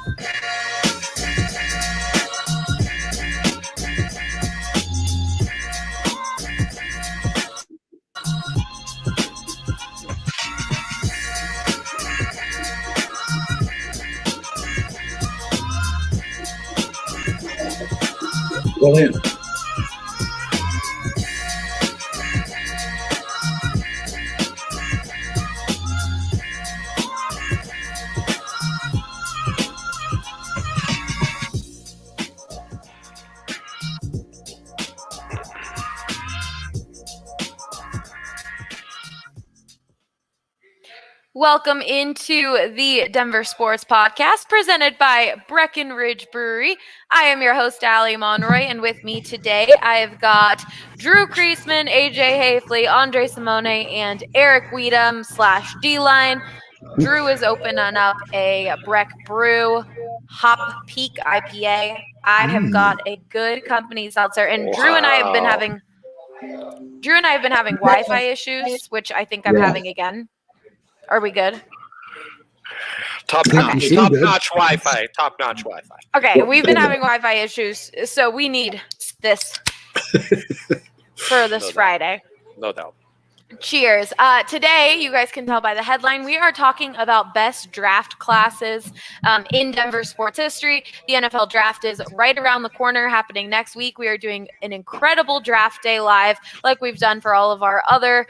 Well in. Welcome into the Denver Sports Podcast presented by Breckenridge Brewery. I am your host, Allie Monroy, and with me today I have got Drew Kreisman, AJ Hafley, Andre Simone, and Eric Weedham / D-Line. Drew is opening up a Breck Brew Hop Peak IPA. I have got a good company seltzer, and Drew and I have been having Wi-Fi issues, which I think I'm having again. Are we good? Top-notch Wi-Fi. Top-notch Wi-Fi. Okay, we've been having Wi-Fi issues, so we need this for this Friday. No doubt. Cheers. Today, you guys can tell by the headline, we are talking about best draft classes in Denver sports history. The NFL draft is right around the corner, happening next week. We are doing an incredible draft day live like we've done for all of our other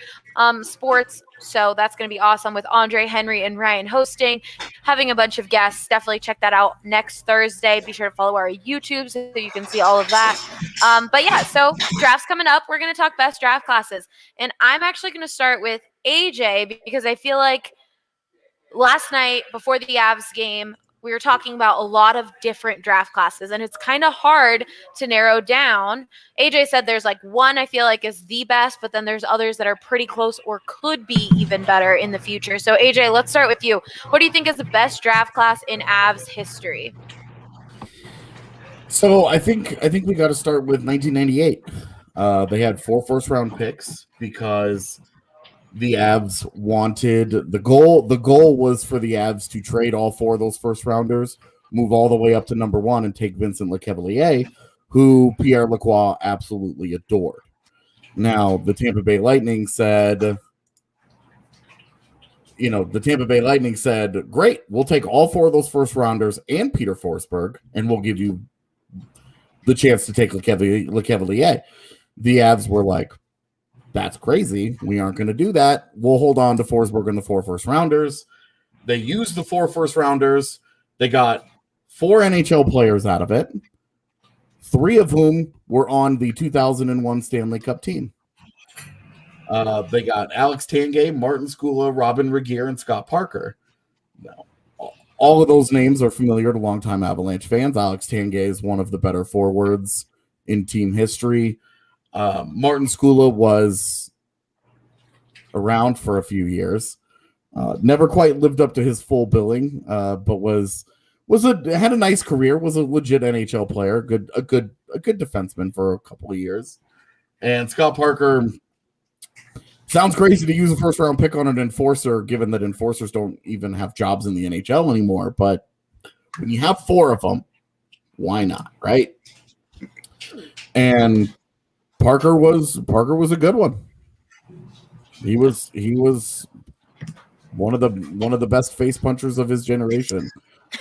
sports. So that's going to be awesome with Andre, Henry, and Ryan hosting, having a bunch of guests. Definitely check that out next Thursday. Be sure to follow our YouTube so you can see all of that. But yeah, so draft's coming up. We're going to talk best draft classes. And I'm actually going to start with AJ because I feel like last night before the Avs game, we were talking about a lot of different draft classes, and it's kind of hard to narrow down. AJ said there's like one I feel like is the best, but then there's others that are pretty close or could be even better in the future. So AJ, let's start with you. What do you think is the best draft class in Avs history? So I think we got to start with 1998. They had 4 first-round picks because the Avs wanted the goal was for the Avs to trade all 4 of those first rounders, move all the way up to number 1 and take Vincent Lecavalier, who Pierre Lacroix absolutely adored. Now, the Tampa Bay Lightning said, great, we'll take all 4 of those first rounders and Peter Forsberg, and we'll give you the chance to take Lecavalier. The Avs were like, that's crazy. We aren't going to do that. We'll hold on to Forsberg and the 4 first rounders. They used the 4 first rounders. They got 4 NHL players out of it, 3 of whom were on the 2001 Stanley Cup team. They got Alex Tanguay, Martin Skula, Robin Regeer, and Scott Parker. Now, all of those names are familiar to longtime Avalanche fans. Alex Tanguay is one of the better forwards in team history. Martin Skula was around for a few years, never quite lived up to his full billing, but had a nice career, was a legit NHL player, a good defenseman for a couple of years. And Scott Parker, sounds crazy to use a first round pick on an enforcer, given that enforcers don't even have jobs in the NHL anymore. But when you have 4 of them, why not, right? And Parker was a good one. He was one of the best face punchers of his generation.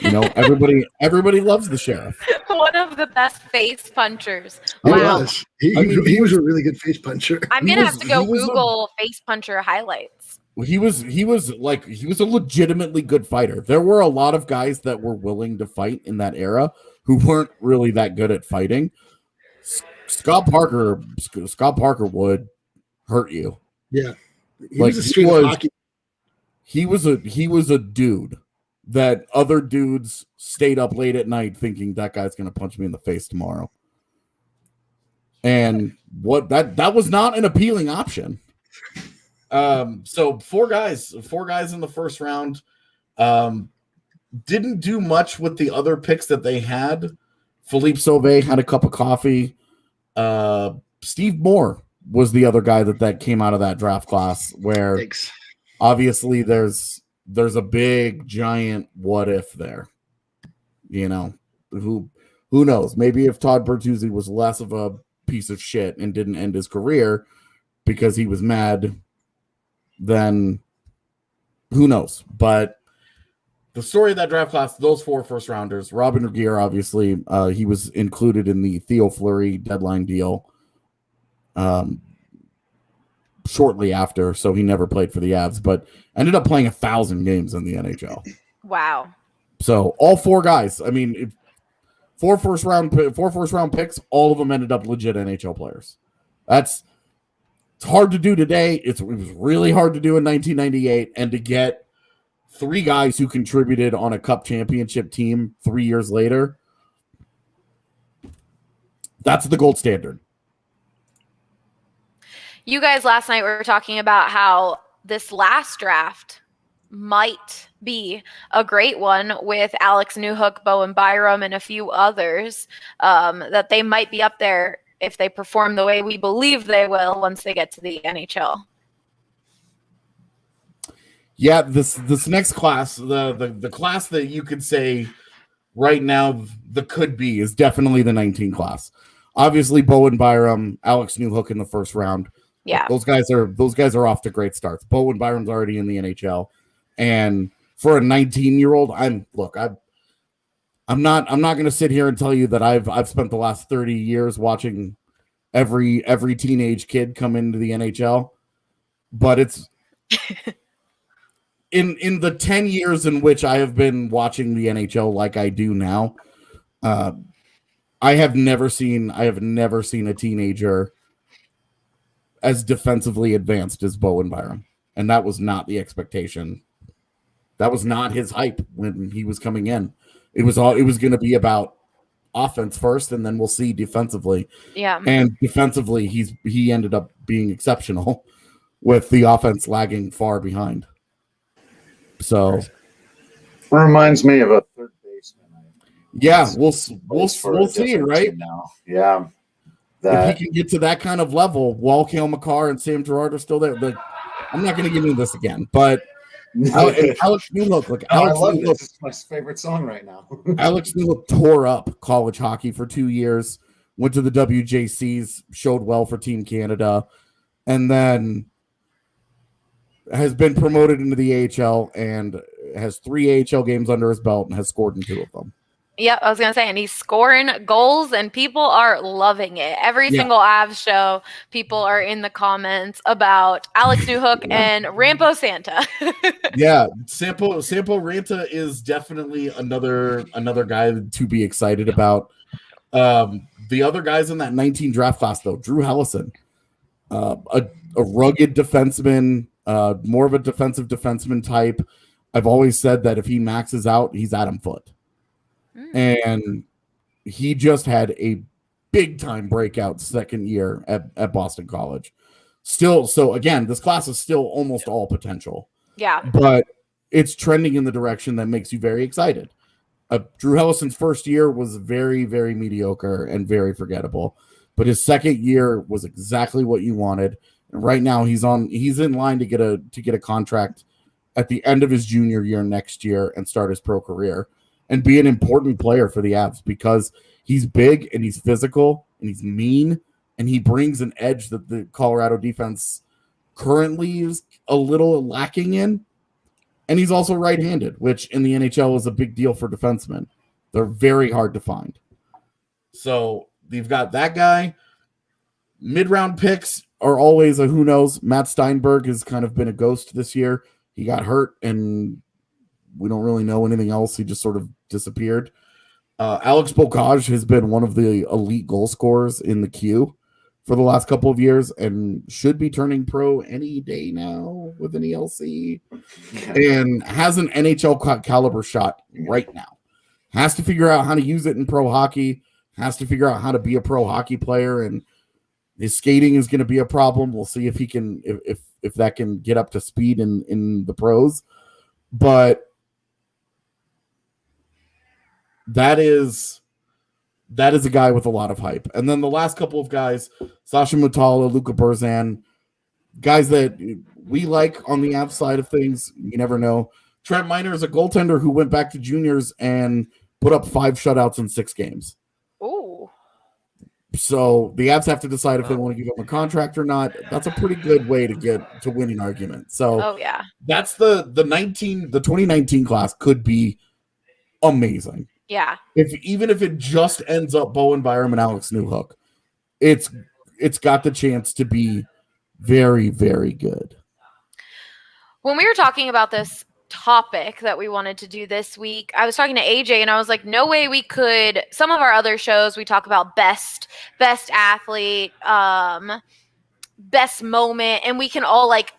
You know, everybody loves the Sheriff. One of the best face punchers. Wow. He was a really good face puncher. I'm gonna have to go Google face puncher highlights. He was a legitimately good fighter. There were a lot of guys that were willing to fight in that era who weren't really that good at fighting. Scott Parker would hurt you. Yeah, he was a dude that other dudes stayed up late at night thinking that guy's going to punch me in the face tomorrow. And that was not an appealing option. So 4 guys in the first round, didn't do much with the other picks that they had. Philippe Sauvé had a cup of coffee. Steve Moore was the other guy that came out of that draft class, where obviously there's a big giant what if there. You know, who knows? Maybe if Todd Bertuzzi was less of a piece of shit and didn't end his career because he was mad, then who knows? But the story of that draft class, those 4 first rounders, Robin Regehr, obviously, he was included in the Theo Fleury deadline deal shortly after, so he never played for the Avs, but ended up playing 1,000 games in the NHL. Wow. So all 4 guys, I mean, 4 first round picks, all of them ended up legit NHL players. It's hard to do today. It was really hard to do in 1998, and to get 3 guys who contributed on a Cup championship team 3 years later, that's the gold standard. You guys last night were talking about how this last draft might be a great one with Alex Newhook, Bowen Byram, and a few others, that they might be up there if they perform the way we believe they will once they get to the NHL. Yeah, this next class, the class that you could say right now the could be is definitely the 19 class. Obviously, Bowen Byram, Alex Newhook in the first round. Yeah, those guys are off to great starts. Bowen Byram's already in the NHL, and for a 19-year-old, I'm not going to sit here and tell you that I've spent the last 30 years watching every teenage kid come into the NHL, but it's in the 10 years in which I have been watching the NHL like I do now, I have never seen a teenager as defensively advanced as Bowen Byram, and that was not the expectation. That was not his hype when he was coming in. It was going to be about offense first, and then we'll see defensively. Yeah. And defensively, he ended up being exceptional, with the offense lagging far behind. So, reminds me of a third baseman. Yeah, we'll see, right? Now, yeah. If he can get to that kind of level, while Cale Makar and Sam Girard are still there, but I'm not going to get into this again. But Alex Newhook, I love this. It's my favorite song right now. Alex Newhook tore up college hockey for 2 years, went to the WJCs, showed well for Team Canada, and then has been promoted into the AHL and has 3 AHL games under his belt and has scored in 2 of them. Yep, I was going to say, and he's scoring goals, and people are loving it. Every single Avs show, people are in the comments about Alex Newhook and Rampo Santa. Yeah, Sampo Ranta is definitely another guy to be excited about. The other guys in that 19 draft class, though, Drew Hellison, a rugged defenseman, more of a defensive defenseman type. I've always said that if he maxes out, he's Adam Foote. And he just had a big time breakout second year at Boston College. Still, so again, this class is still almost all potential. Yeah. But it's trending in the direction that makes you very excited. Drew Hellison's first year was very, very mediocre and very forgettable. But his second year was exactly what you wanted. And right now he's in line to get a contract at the end of his junior year next year and start his pro career. And be an important player for the Avs because he's big and he's physical and he's mean and he brings an edge that the Colorado defense currently is a little lacking in. And he's also right-handed, which in the NHL is a big deal for defensemen. They're very hard to find. So you've got that guy. Mid-round picks are always a who knows. Matt Steinberg has kind of been a ghost this year. He got hurt and we don't really know anything else. He just sort of disappeared. Alex Bocage has been one of the elite goal scorers in the queue for the last couple of years and should be turning pro any day now with an ELC and has an NHL caliber shot right now. Has to figure out how to use it in pro hockey, has to figure out how to be a pro hockey player, and his skating is going to be a problem. We'll see if he can, if that can get up to speed in the pros. But that is a guy with a lot of hype. And then the last couple of guys, Sasha Mutala, Luka Burzan, guys that we like on the Avs side of things. You never know. Trent Miner is a goaltender who went back to juniors and put up 5 shutouts in 6 games. Ooh. So the Avs have to decide if they want to give him a contract or not. That's a pretty good way to get to winning argument. So Oh yeah. that's the 2019 class could be amazing. Yeah. Even if it just ends up Bowen Byram and Alex Newhook, it's got the chance to be very, very good. When we were talking about this topic that we wanted to do this week, I was talking to AJ and I was like, no way we could. Some of our other shows, we talk about best athlete, best moment, and we can all like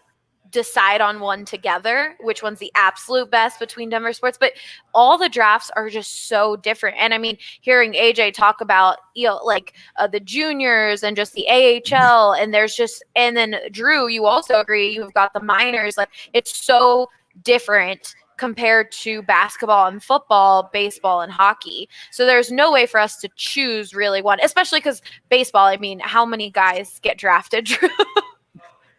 decide on one together, which one's the absolute best between Denver sports. But all the drafts are just so different. And I mean, hearing AJ talk about, like the juniors and just the AHL, and then Drew, you also agree, you've got the minors. Like, it's so different compared to basketball and football, baseball and hockey. So there's no way for us to choose really one, especially because baseball, I mean, how many guys get drafted, Drew?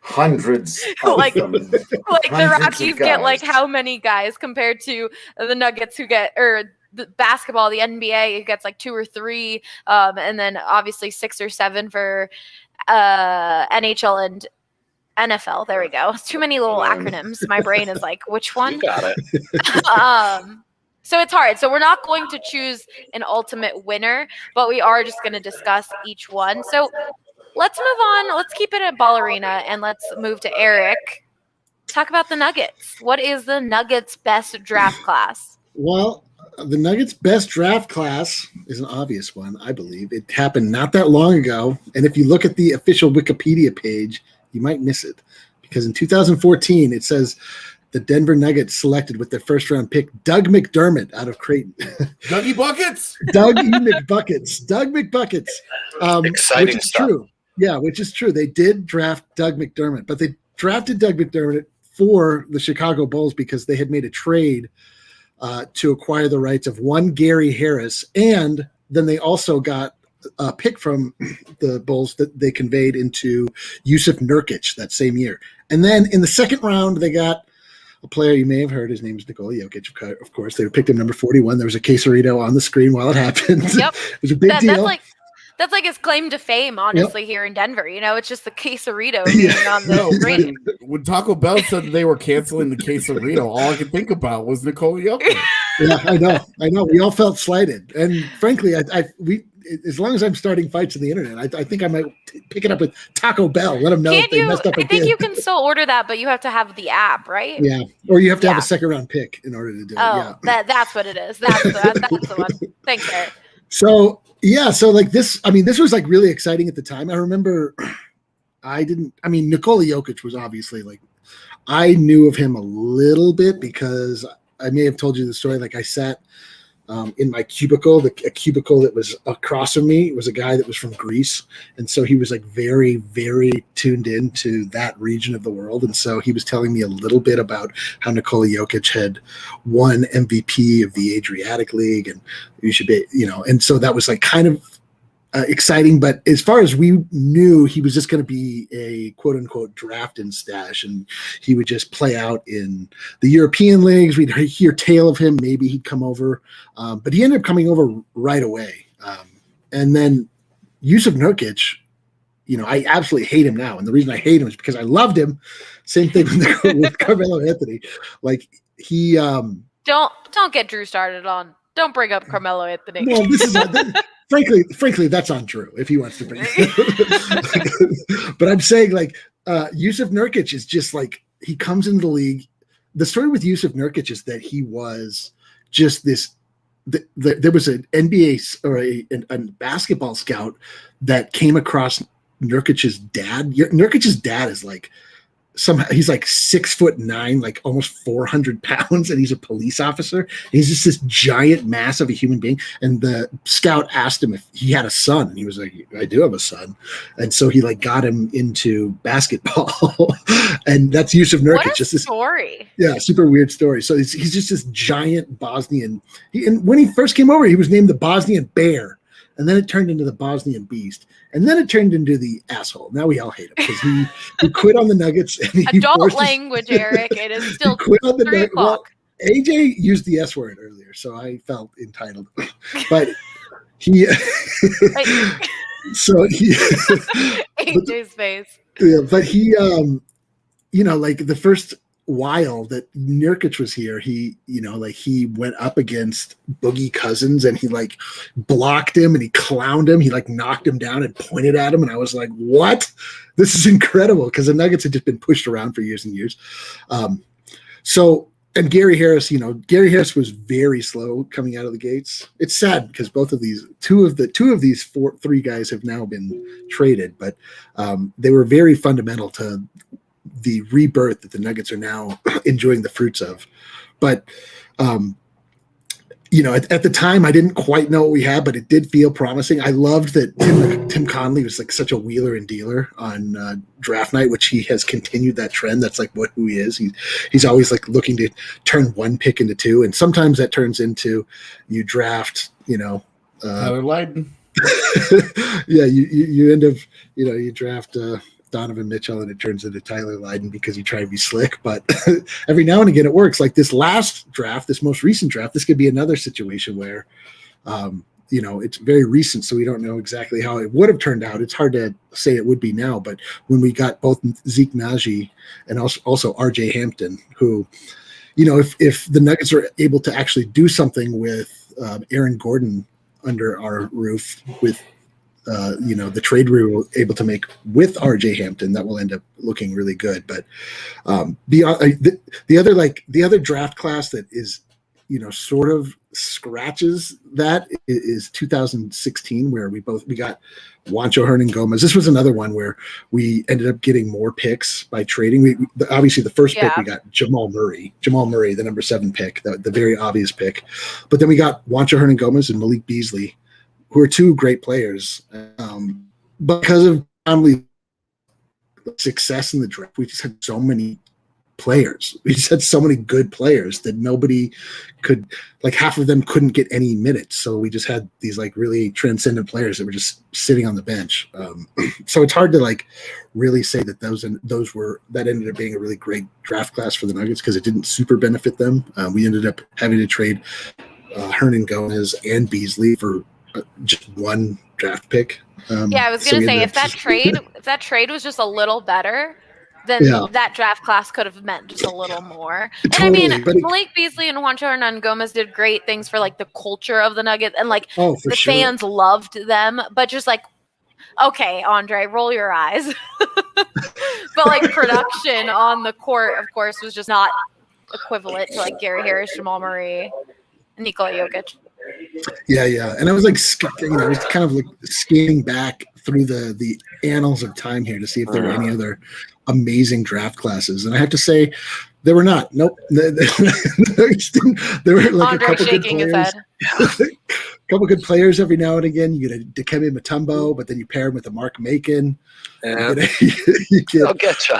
Hundreds of like them. like the Rockies get like how many guys compared to the Nuggets who get, or the basketball, the NBA, it gets like 2 or 3, and then obviously 6 or 7 for NHL and NFL. There we go. It's too many little acronyms. My brain is like, which one? You got it. So it's hard. So we're not going to choose an ultimate winner, but we are just going to discuss each one. So let's move on. Let's keep it at Ballerina, and let's move to Eric. Talk about the Nuggets. What is the Nuggets' best draft class? Well, the Nuggets' best draft class is an obvious one, I believe. It happened not that long ago, and if you look at the official Wikipedia page, you might miss it, because in 2014, it says the Denver Nuggets selected with their first-round pick Doug McDermott out of Creighton. Dougie Buckets! Doug McBuckets. Doug McBuckets. Exciting which is stuff. True. Yeah, which is true. They did draft Doug McDermott, but they drafted Doug McDermott for the Chicago Bulls because they had made a trade to acquire the rights of one Gary Harris, and then they also got a pick from the Bulls that they conveyed into Yusuf Nurkic that same year. And then in the second round, they got a player you may have heard. His name is Nikola Jokic, of course. They picked him number 41. There was a quesarito on the screen while it happened. Yep. It was a big deal. That's like his claim to fame, honestly, here in Denver. You know, it's just the quesarito being on the screen. When Taco Bell said that they were canceling the quesarito, all I could think about was Nikola Jokic. Yeah, I know. We all felt slighted, and frankly, we as long as I'm starting fights on the internet, I think I might pick it up with Taco Bell. Let them know if they messed up. I think you can still order that, but you have to have the app, right? Yeah, or you have to have a second round pick in order to do it. Oh, Yeah. that's what it is. That's the one. Thanks, Eric. So like this. I mean, this was like really exciting at the time. I remember. Nikola Jokic was obviously like, I knew of him a little bit because I may have told you the story. Like I sat in my cubicle, a cubicle that was across from me was a guy that was from Greece. And so he was like very, very tuned into that region of the world. And so he was telling me a little bit about how Nikola Jokic had won MVP of the Adriatic League. And you should be, and so that was like kind of exciting. But as far as we knew, he was just going to be a quote unquote draft and stash, and he would just play out in the European leagues. We'd hear tale of him. Maybe he'd come over, but he ended up coming over right away. And then Yusuf Nurkic, I absolutely hate him now. And the reason I hate him is because I loved him. Same thing with Carmelo Anthony. Like he, don't get Drew started on. Don't bring up Carmelo Anthony. Well, this is frankly, that's on Drew if he wants to bring it. But I'm saying like Yusuf Nurkic is just like, he comes into the league. The story with Yusuf Nurkic is that he was just this. There was an NBA or a basketball scout that came across Nurkic's dad. Nurkic's dad is like he's like 6'9", like almost 400 pounds, and he's a police officer. And he's just this giant mass of a human being. And the scout asked him if he had a son, and he was like, "I do have a son." And so he like got him into basketball, and that's Yusuf Nurkic. What a story! Yeah, super weird story. So he's just this giant Bosnian. And when he first came over, he was named the Bosnian Bear. And then it turned into the Bosnian Beast. And then it turned into the asshole. Now we all hate him because he quit on the Nuggets. And Adult language, Eric. It is still 3 o'clock. AJ used the S word earlier, so I felt entitled. But he, so he, AJ's face. yeah, but he, like the first while that Nurkic was here, he, he went up against Boogie Cousins and he like blocked him and he clowned him. He like knocked him down and pointed at him. And I was like, what? This is incredible. Because the Nuggets had just been pushed around for years and years. And Gary Harris, Gary Harris was very slow coming out of the gates. It's sad because two of these three guys have now been traded, but they were very fundamental to the rebirth that the Nuggets are now enjoying the fruits of. But, at the time I didn't quite know what we had, but it did feel promising. I loved that Tim Connolly was like such a wheeler and dealer on draft night, which he has continued that trend. That's like who he is. He's always like looking to turn one pick into two. And sometimes that turns into you draft, Tyler Lydon. Yeah. You end up, you draft, Donovan Mitchell and it turns into Tyler Lydon because you try to be slick, but every now and again it works. Like this last draft, this most recent draft, this could be another situation where, it's very recent, so we don't know exactly how it would have turned out. It's hard to say it would be now, but when we got both Zeke Naji and also RJ Hampton, who, if the Nuggets are able to actually do something with Aaron Gordon under our roof with, the trade we were able to make with RJ Hampton, that will end up looking really good. But the other draft class that is, sort of scratches that is 2016, where we got Juancho Hernan-Gomez. This was another one where we ended up getting more picks by trading. Obviously the first pick we got Jamal Murray, the number 7 pick, the very obvious pick. But then we got Juancho Hernan-Gomez and Malik Beasley, who are 2 great players. But because of Conley's success in the draft, we just had so many players. We just had so many good players that nobody could, like half of them couldn't get any minutes. So we just had these like really transcendent players that were just sitting on the bench. So it's hard to like really say that that ended up being a really great draft class for the Nuggets because it didn't super benefit them. We ended up having to trade Hernan-Gomez and Beasley for just 1 draft pick. I was going to say if that trade was just a little better, then that draft class could have meant just a little more. And totally, Malik Beasley and Juancho Hernan-Gomez did great things for like the culture of the Nuggets and like the fans loved them, but just like, okay, Andre, roll your eyes. But like production on the court, of course, was just not equivalent to like Gary Harris, Jamal Murray, and Nikola Jokic. Yeah. And I was like, I was kind of like scanning back through the annals of time here to see if there were any other amazing draft classes. And I have to say, there were not. Nope. There were like Andre a couple shaking good players. his head. A couple good players every now and again. You get a Dikembe Mutombo, but then you pair him with a Mark Macon. Yeah. I'll get you.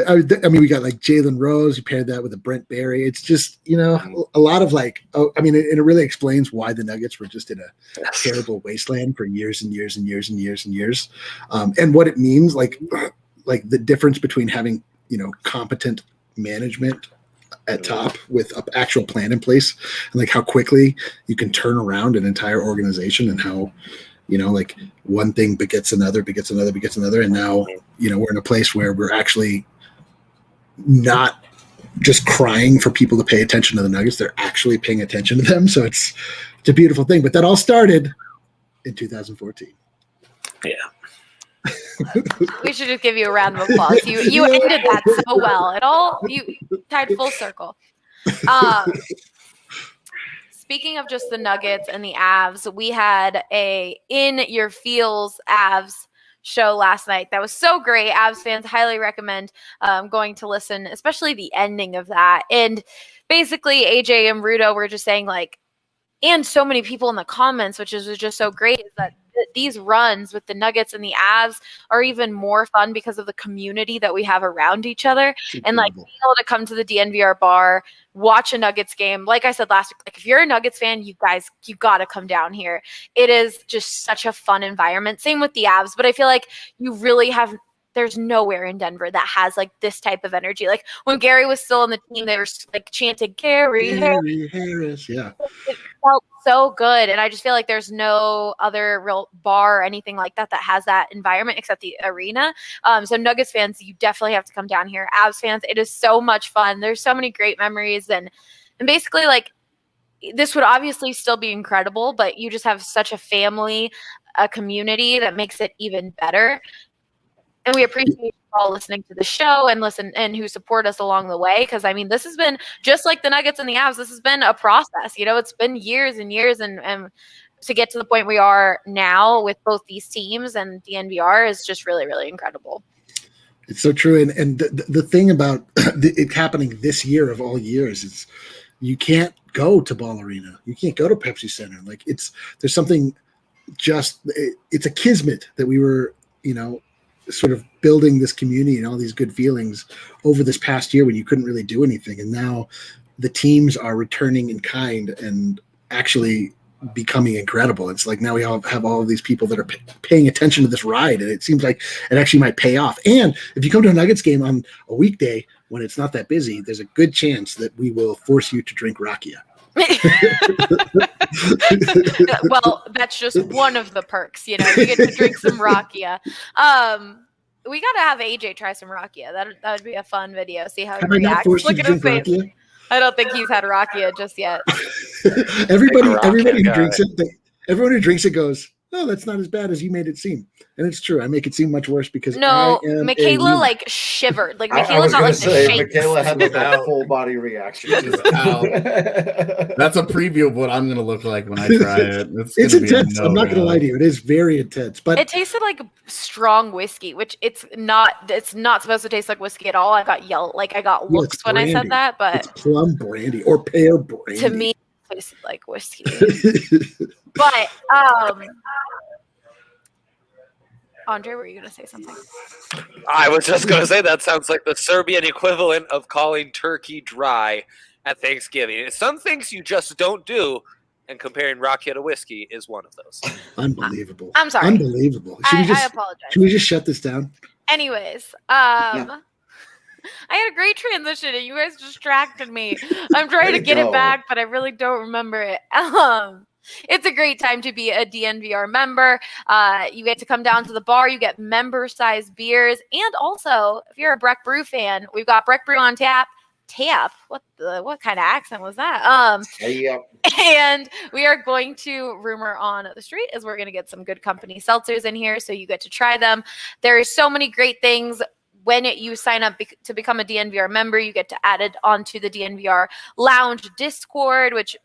I mean, we got like Jalen Rose. You paired that with a Brent Barry. It's just, a lot of like, and it really explains why the Nuggets were just in a terrible wasteland for years and years and years and years and years. And what it means, like the difference between having, competent management at top with an actual plan in place and like how quickly you can turn around an entire organization and how, like one thing begets another. And now, we're in a place where we're actually not just crying for people to pay attention to the Nuggets. They're actually paying attention to them. So it's a beautiful thing, but that all started in 2014. Yeah. We should just give you a round of applause. You ended that so well. You tied full circle. Speaking of just the Nuggets and the Avs, we had a In Your Feels Avs show last night. That was so great. Avs fans highly recommend going to listen, especially the ending of that. And basically, AJ and Rudo were just saying like, and so many people in the comments, which is just so great, is that these runs with the Nuggets and the Avs are even more fun because of the community that we have around each other. And like being able to come to the DNVR bar, watch a Nuggets game. Like I said last week, like if you're a Nuggets fan, you got to come down here. It is just such a fun environment. Same with the Avs, but I feel like you really have there's nowhere in Denver that has like this type of energy. Like when Gary was still on the team, they were like chanting Gary Harris. Yeah. It felt so good. And I just feel like there's no other real bar or anything like that has that environment except the arena. So Nuggets fans, you definitely have to come down here. Avs fans, it is so much fun. There's so many great memories. And basically like this would obviously still be incredible, but you just have such a family, a community that makes it even better. And we appreciate you all listening to the show and who support us along the way. Because, I mean, this has been just like the Nuggets and the Avs. This has been a process. You know, it's been years and years. And to get to the point we are now with both these teams and DNVR is just really, really incredible. It's so true. And the thing about it happening this year of all years is you can't go to Ball Arena. You can't go to Pepsi Center. Like there's something it's a kismet that we were, you know, sort of building this community and all these good feelings over this past year when you couldn't really do anything. And now the teams are returning in kind and actually becoming incredible. It's like now we all have all of these people that are paying attention to this ride, and it seems like it actually might pay off. And if you come to a Nuggets game on a weekday when it's not that busy, there's a good chance that we will force you to drink rakia. Well, that's just one of the perks, you know. You get to drink some rakia. We gotta have AJ try some rakia. That would be a fun video. See how he reacts. Look at his face. Rakia? I don't think he's had rakia just yet. everybody who drinks it, everyone who drinks it goes, "Oh, that's not as bad as you made it seem." And it's true. I make it seem much worse because Michaela like shivered. Like Michaela got like the shakes. Michaela had like a full body reaction. That's a preview of what I'm going to look like when I try it. It's intense. I'm not going to lie to you. It is very intense. But it tasted like strong whiskey, which it's not supposed to taste like whiskey at all. I got looks when I said that, but it's plum brandy or pear brandy. To me, it tasted like whiskey. But Andre, were you going to say something? I was just going to say that sounds like the Serbian equivalent of calling turkey dry at Thanksgiving. It's some things you just don't do, and comparing rakia to whiskey is one of those. Unbelievable. I'm sorry. Unbelievable. I apologize. Should we just shut this down? Anyways, I had a great transition, and you guys distracted me. I'm trying to get it back, but I really don't remember it. It's a great time to be a DNVR member. You get to come down to the bar. You get member-sized beers. And also, if you're a Breck Brew fan, we've got Breck Brew on tap. What kind of accent was that? And we are going to rumor on the street as we're going to get some good company seltzers in here, so you get to try them. There are so many great things. When you sign up to become a DNVR member, you get to add it onto the DNVR Lounge Discord, which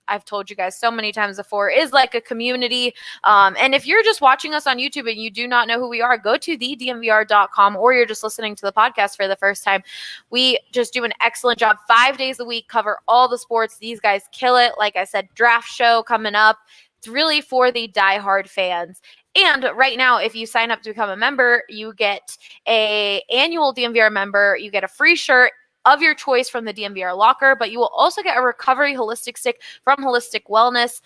I've told you guys so many times before, is like a community. And if you're just watching us on YouTube and you do not know who we are, go to thednvr.com, or you're just listening to the podcast for the first time. We just do an excellent job 5 days a week, cover all the sports. These guys kill it. Like I said, draft show coming up. It's really for the diehard fans. And right now, if you sign up to become a member, you get an annual DNVR member. You get a free shirt of your choice from the DNVR locker, but you will also get a recovery holistic stick from Holistic Wellness.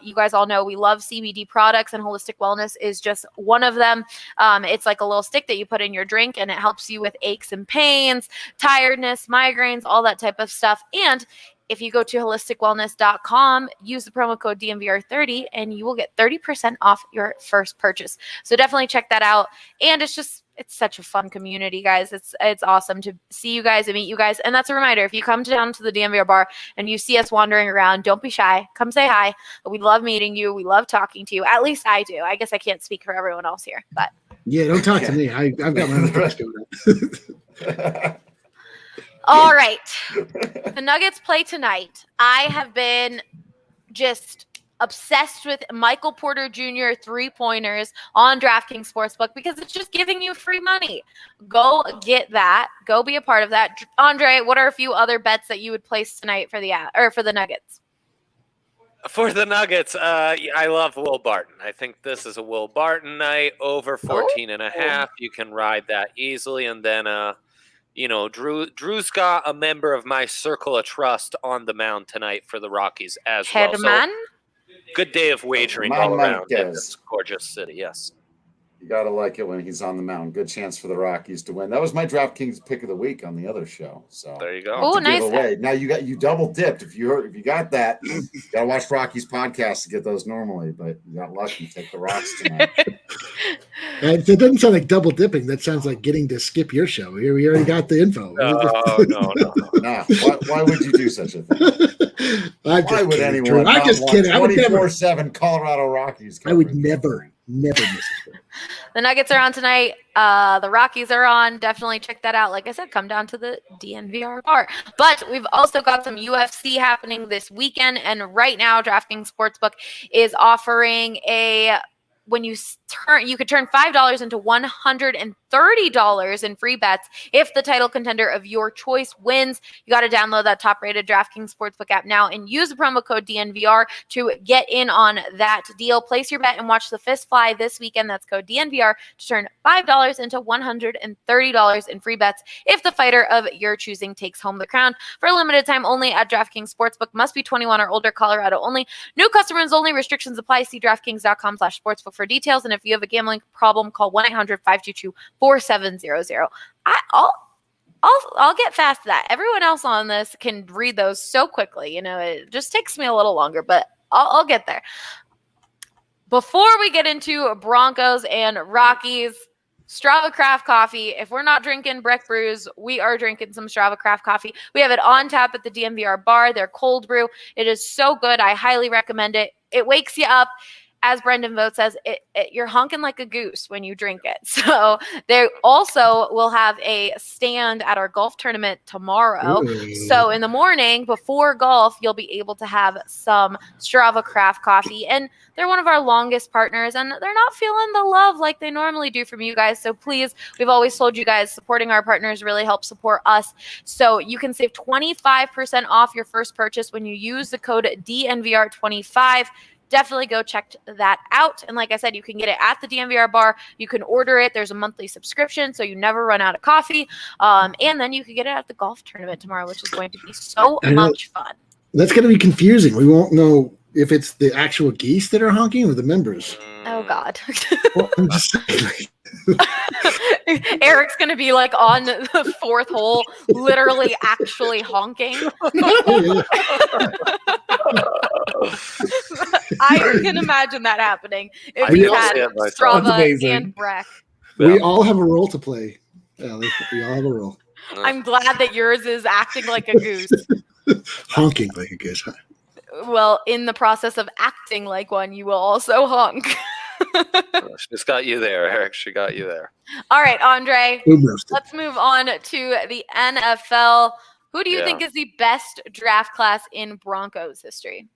You guys all know we love CBD products, and Holistic Wellness is just one of them. It's like a little stick that you put in your drink, and it helps you with aches and pains, tiredness, migraines, all that type of stuff. And if you go to holisticwellness.com, use the promo code DNVR30, and you will get 30% off your first purchase. So definitely check that out. And it's such a fun community, guys. It's awesome to see you guys and meet you guys. And that's a reminder, if you come down to the DNVR bar and you see us wandering around, don't be shy. Come say hi. We love meeting you. We love talking to you. At least I do. I guess I can't speak for everyone else here, but yeah, don't talk to me. I've got my own thoughts going on. All right. The Nuggets play tonight. I have been just obsessed with Michael Porter Jr. 3-pointers on DraftKings Sportsbook because it's just giving you free money. Go get that. Go be a part of that. Andre, what are a few other bets that you would place tonight for the Nuggets? For the Nuggets, I love Will Barton. I think this is a Will Barton night, over 14.5. You can ride that easily. And then Drew's got a member of my circle of trust on the mound tonight for the Rockies as well. So, good day of wagering all around in this gorgeous city, yes. You gotta like it when he's on the mound. Good chance for the Rockies to win. That was my DraftKings pick of the week on the other show. So There you go. Oh, to nice. give away. Now you double dipped. If you got that, you gotta watch Rocky's podcast to get those normally. But you got lucky. Take the Rocks tonight. It doesn't sound like double dipping. That sounds like getting to skip your show. Here we already got the info. No. Nah, why would you do such a thing? Why would anyone? I'm just kidding. I would never. 24/7 Colorado Rockies. I would coverage. never miss it. The Nuggets are on tonight. The Rockies are on. Definitely check that out. Like I said, come down to the DNVR bar. But we've also got some UFC happening this weekend. And right now, DraftKings Sportsbook is offering you could turn $5 into $130 in free bets if the title contender of your choice wins. You got to download that top-rated DraftKings Sportsbook app now and use the promo code DNVR to get in on that deal. Place your bet and watch the fist fly this weekend. That's code DNVR to turn $5 into $130 in free bets if the fighter of your choosing takes home the crown. For a limited time only at DraftKings Sportsbook. Must be 21 or older. Colorado only. New customers only. Restrictions apply. See DraftKings.com/sportsbook for details. And if you have a gambling problem, call 1-800-522-4700. I'll get fast to that. Everyone else on this can read those so quickly. It just takes me a little longer, but I'll get there. Before we get into Broncos and Rockies, Strava Craft Coffee. If we're not drinking Breck Brews, we are drinking some Strava Craft Coffee. We have it on tap at the DNVR bar. Their cold brew. It is so good. I highly recommend it. It wakes you up. As Brendan Vogt says, you're honking like a goose when you drink it. So they also will have a stand at our golf tournament tomorrow. Ooh. So in the morning before golf, you'll be able to have some Strava Craft Coffee. And they're one of our longest partners, and they're not feeling the love like they normally do from you guys. So please, we've always told you guys, supporting our partners really helps support us. So you can save 25% off your first purchase when you use the code DNVR25. Definitely go check that out. And like I said, you can get it at the DNVR bar. You can order it. There's a monthly subscription, so you never run out of coffee. And then you can get it at the golf tournament tomorrow, which is going to be so much fun. That's going to be confusing. We won't know if it's the actual geese that are honking or the members. Oh, God. Well, I'm just saying, Eric's going to be like on the fourth hole, literally actually honking. I can imagine that happening if you had Strava and Breck. We all have a role to play, Allie. We all have a role. I'm glad that yours is acting like a goose. Honking like a goose. Well, in the process of acting like one, you will also honk. She's got you there, Eric. She got you there. All right, Andre. Let's move on to the NFL. Who do you think is the best draft class in Broncos history?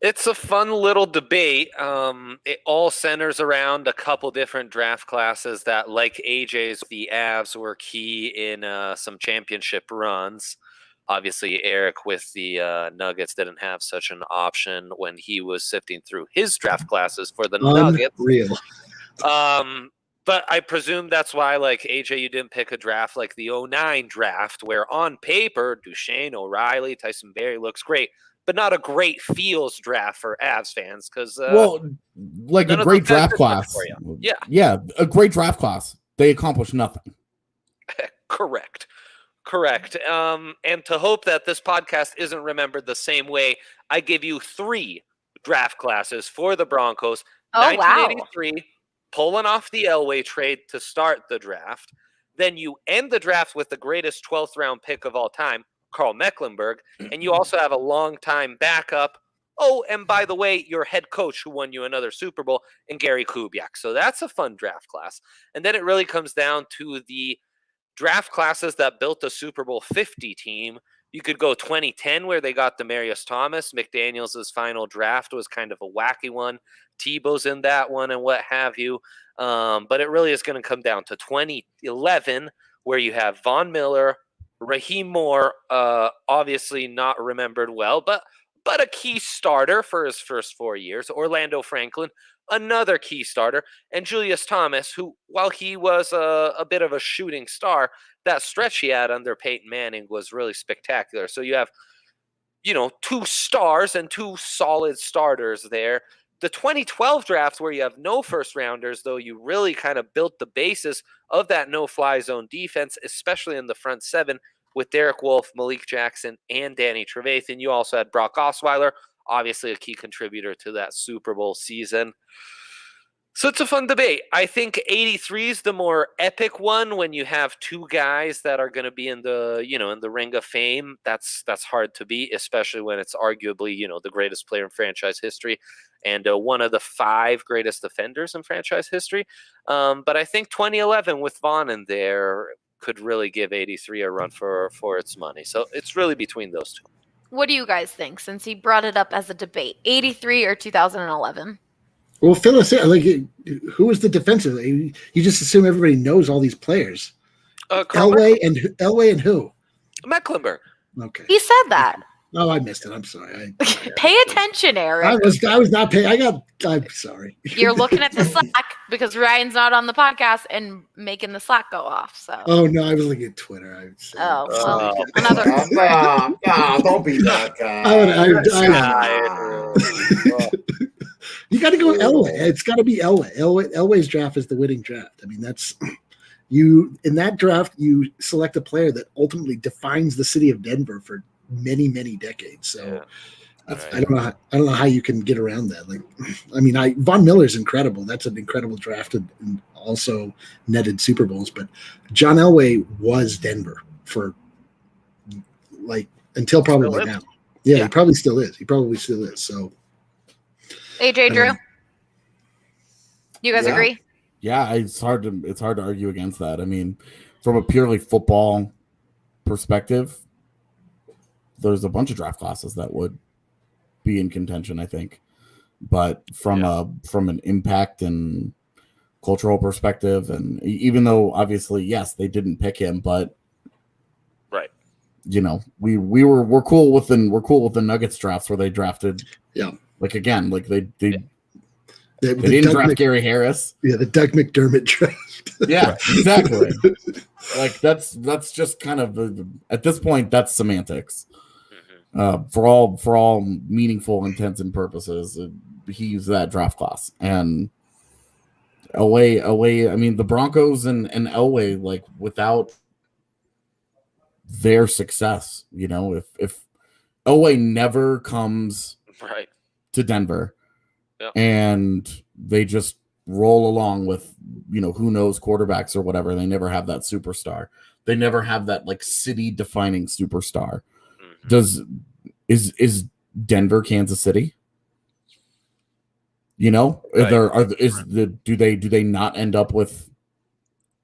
It's a fun little debate. It all centers around a couple different draft classes that, like AJ's, the Avs were key in some championship runs. Obviously, Eric with the Nuggets didn't have such an option when he was sifting through his draft classes for the Nuggets. Real. But I presume that's why, like, AJ, you didn't pick a draft like the 2009 draft, where on paper, Duchesne, O'Reilly, Tyson Barrie looks great, but not a great feels draft for Avs fans. Because like a great draft class. Yeah, a great draft class. They accomplished nothing. Correct. And to hope that this podcast isn't remembered the same way, I give you 3 draft classes for the Broncos. Oh, 1983, wow. Pulling off the Elway trade to start the draft. Then you end the draft with the greatest 12th round pick of all time, Carl Mecklenburg. And you also have a long-time backup. Oh, and by the way, your head coach who won you another Super Bowl, and Gary Kubiak. So that's a fun draft class. And then it really comes down to the draft classes that built the Super Bowl 50 team. You could go 2010, where they got Demaryius Thomas. McDaniels' final draft was kind of a wacky one. Tebow's in that one and what have you. But it really is going to come down to 2011, where you have Von Miller, Raheem Moore, obviously not remembered well, but a key starter for his first 4 years. Orlando Franklin, another key starter, and Julius Thomas, who, while he was a bit of a shooting star, that stretch he had under Peyton Manning was really spectacular. So you have, 2 stars and 2 solid starters there. The 2012 draft, where you have no first rounders, though, you really kind of built the basis of that no-fly zone defense, especially in the front seven with Derek Wolfe, Malik Jackson, and Danny Trevathan. You also had Brock Osweiler, obviously a key contributor to that Super Bowl season. So it's a fun debate. I think 83 is the more epic one when you have two guys that are going to be in the, in the Ring of Fame. That's hard to beat, especially when it's arguably, the greatest player in franchise history and one of the 5 greatest defenders in franchise history. But I think 2011 with Vaughn in there could really give 83 a run for its money. So it's really between those two. What do you guys think, since he brought it up as a debate? 83 or 2011? Well, fill us in. Like, who was the defensive? You just assume everybody knows all these players. Elway and who? Mecklenburg. Okay. He said that. Oh, I missed it. I'm sorry. Pay attention, Eric. I was not paying. I'm sorry. You're looking at the Slack because Ryan's not on the podcast and making the Slack go off. So. Oh no, I was looking at Twitter. Another. No, don't be that guy. You got to go Elway. It's got to be Elway. Elway's draft is the winning draft. I mean, that's you in that draft. You select a player that ultimately defines the city of Denver for many, many decades. So I don't know how you can get around that. Like, I mean, Von Miller's incredible. That's an incredible draft and also netted Super Bowls. But John Elway was Denver for like until probably now. Yeah, he probably still is. So. AJ, Drew, you guys agree? Yeah, it's hard to argue against that. I mean, from a purely football perspective, there's a bunch of draft classes that would be in contention, I think. But from an impact and cultural perspective, and even though obviously yes, they didn't pick him, but right, we're cool with the Nuggets drafts where they drafted like again, like they didn't draft Gary Harris. Yeah, the Doug McDermott draft. Yeah, exactly. Like that's just kind of at this point that's semantics. For all meaningful intents and purposes, he used that draft class. And Elway. I mean, the Broncos and Elway, like without their success, if Elway never comes to Denver, and they just roll along with who knows quarterbacks or whatever, they never have that superstar. They never have that like city defining superstar. Is Denver Kansas City? Do they not end up with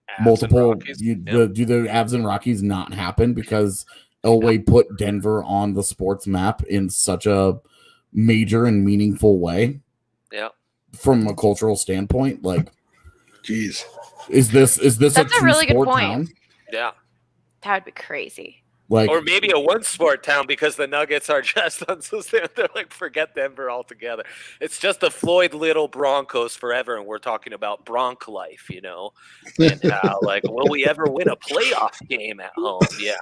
Avs multiple? Do the Avs and Rockies not happen because Elway put Denver on the sports map in such a major and meaningful way? Yeah. From a cultural standpoint, like, jeez, is this that's a really good point. Town? Yeah, that would be crazy. Like, or maybe a one sport town because the Nuggets are just they're like forget Denver altogether. It's just the Floyd Little Broncos forever, and we're talking about Bronc life, and how like will we ever win a playoff game at home? Yeah.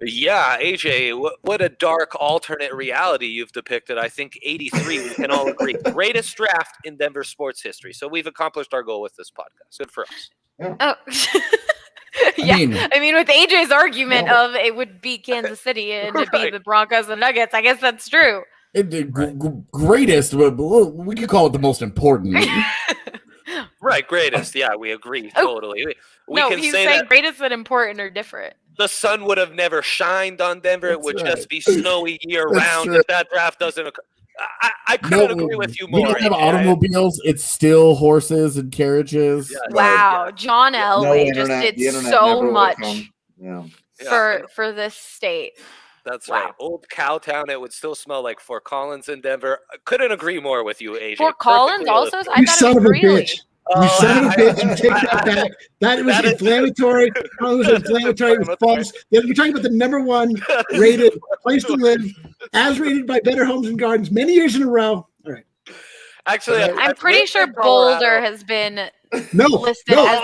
Yeah, AJ, what a dark alternate reality you've depicted. I think 83, we can all agree, greatest draft in Denver sports history. So we've accomplished our goal with this podcast. Good for us. Yeah. Oh. I mean, with AJ's argument of it would be Kansas City and it'd be the Broncos and Nuggets, I guess that's true. Greatest, but we could call it the most important. Right, greatest. Yeah, we agree totally. We can he's say saying that greatest and important are different. The sun would have never shined on Denver. It would just be snowy year round if that draft doesn't occur. I couldn't agree with you more. We don't have automobiles. It's still horses and carriages. Yeah, wow, John Elway just did so much for this state. That's right. Old Cowtown. It would still smell like Fort Collins in Denver. I couldn't agree more with you, AJ. Fort Collins also? I you thought son it was of a Greeley. bitch. You son of a bitch. You take that back. That was inflammatory. It was inflammatory. It was false. You're talking about the number one rated place to live, as rated by Better Homes and Gardens many years in a row. All right. Actually, I'm pretty sure Boulder has been listed as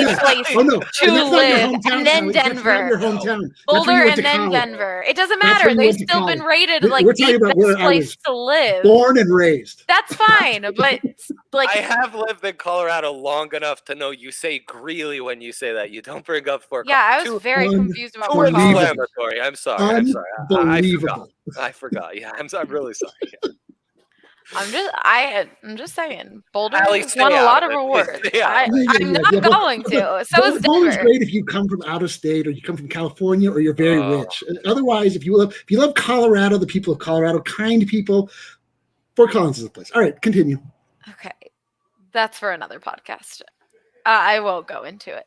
the place to live, and then Denver. Your hometown. Boulder and then Denver. It doesn't matter. They've still been rated like We're talking the about where best I was place to live. born and raised. That's fine, but like I have lived in Colorado long enough to know you say Greeley when you say that. You don't bring up Fort. Yeah, I was very confused about too Fort Collins. inflammatory. I'm sorry. Unbelievable. I forgot. Yeah, I'm really sorry. Yeah. I'm just saying, Boulder Ali, has stay won a out lot of of it. awards. Yeah. I'm not going to. So is Boulder's Denver. great if you come from out of state or you come from California or you're very rich. Otherwise, if you love Colorado, the people of Colorado, kind people, Fort Collins is the place. All right, continue. Okay, that's for another podcast. I won't go into it.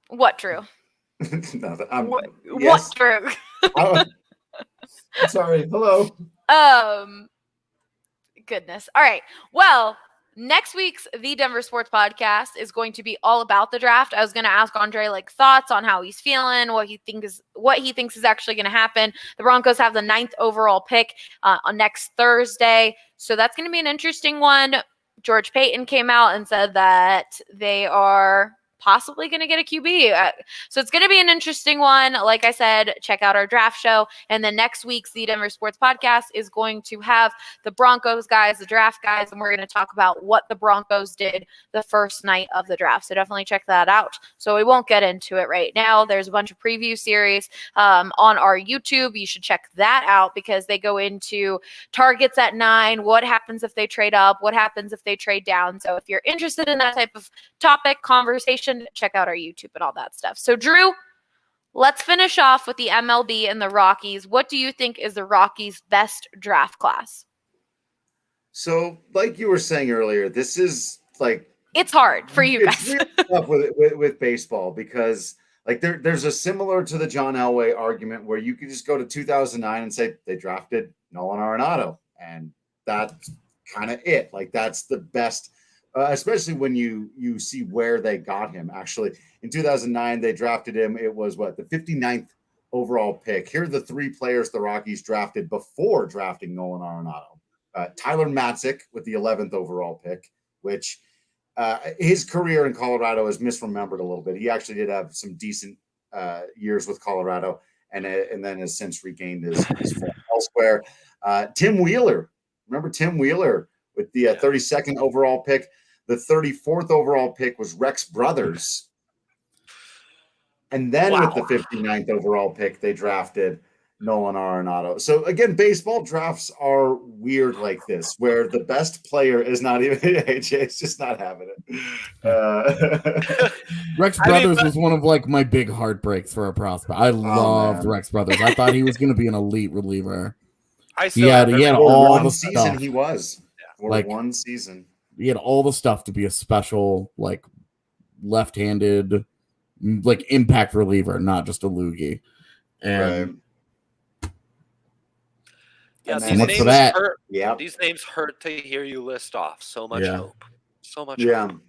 What, Drew? Yes. What, Drew? Sorry. Hello. Goodness. All right. Well, next week's The Denver Sports Podcast is going to be all about the draft. I was going to ask Andre thoughts on how he's feeling, what he thinks is actually going to happen. The Broncos have the 9th overall pick on next Thursday, so that's going to be an interesting one. George Payton came out and said that they are possibly going to get a QB. So it's going to be an interesting one. Like I said, check out our draft show. And then next week's The Denver Sports Podcast is going to have the Broncos guys, the draft guys, and we're going to talk about what the Broncos did the first night of the draft. So definitely check that out. So we won't get into it right now. There's a bunch of preview series on our YouTube. You should check that out because they go into targets at 9, what happens if they trade up, what happens if they trade down. So if you're interested in that type of topic, conversation, check out our YouTube and all that stuff. So Drew, let's finish off with the MLB and the Rockies. What do you think is the Rockies' best draft class? So, like you were saying earlier, this is it's hard for you guys. It's really tough with baseball because there's a similar to the John Elway argument where you could just go to 2009 and say they drafted Nolan Arenado, and that's kind of it. That's the best. Especially when you see where they got him. Actually, in 2009, they drafted him. It was the 59th overall pick. Here are the 3 players the Rockies drafted before drafting Nolan Arenado. Tyler Matzik with the 11th overall pick, which his career in Colorado is misremembered a little bit. He actually did have some decent years with Colorado, and then has since regained his form elsewhere. Tim Wheeler. Remember Tim Wheeler with the 32nd overall pick? The 34th overall pick was Rex Brothers. And then with the 59th overall pick, they drafted Nolan Arenado. So again, baseball drafts are weird like this, where the best player is not even AJ's just not having it. Rex Brothers was one of my big heartbreaks for a prospect. I loved Rex Brothers. I thought he was going to be an elite reliever. He had all the stuff. He was for one season. He had all the stuff to be a special, left-handed, impact reliever, not just a loogie. And these much for that. Hurt. Yeah, these names hurt to hear you list off. So much hope. So much. Hope.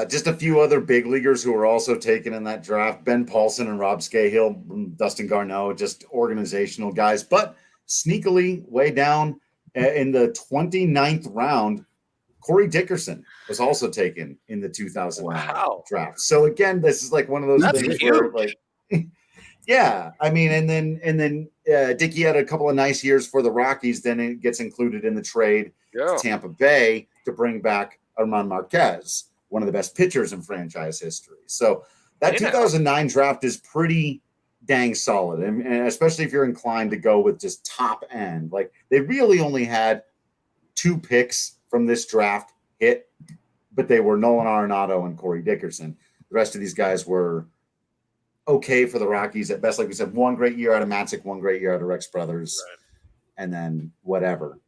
Just a few other big leaguers who were also taken in that draft: Ben Paulson and Rob Scahill, Dustin Garneau, just organizational guys. But sneakily, way down in the 29th round, Corey Dickerson was also taken in the 2009 draft. So again, this is one of those things where yeah, I mean, and then Dickey had a couple of nice years for the Rockies. Then it gets included in the trade to Tampa Bay to bring back Armand Marquez, one of the best pitchers in franchise history. So that 2009 draft is pretty dang solid, and especially if you're inclined to go with just top end. They really only had 2 picks from this draft hit, but they were Nolan Arenado and Corey Dickerson. The rest of these guys were okay for the Rockies at best. Like we said, one great year out of Matzik, one great year out of Rex Brothers, and then whatever.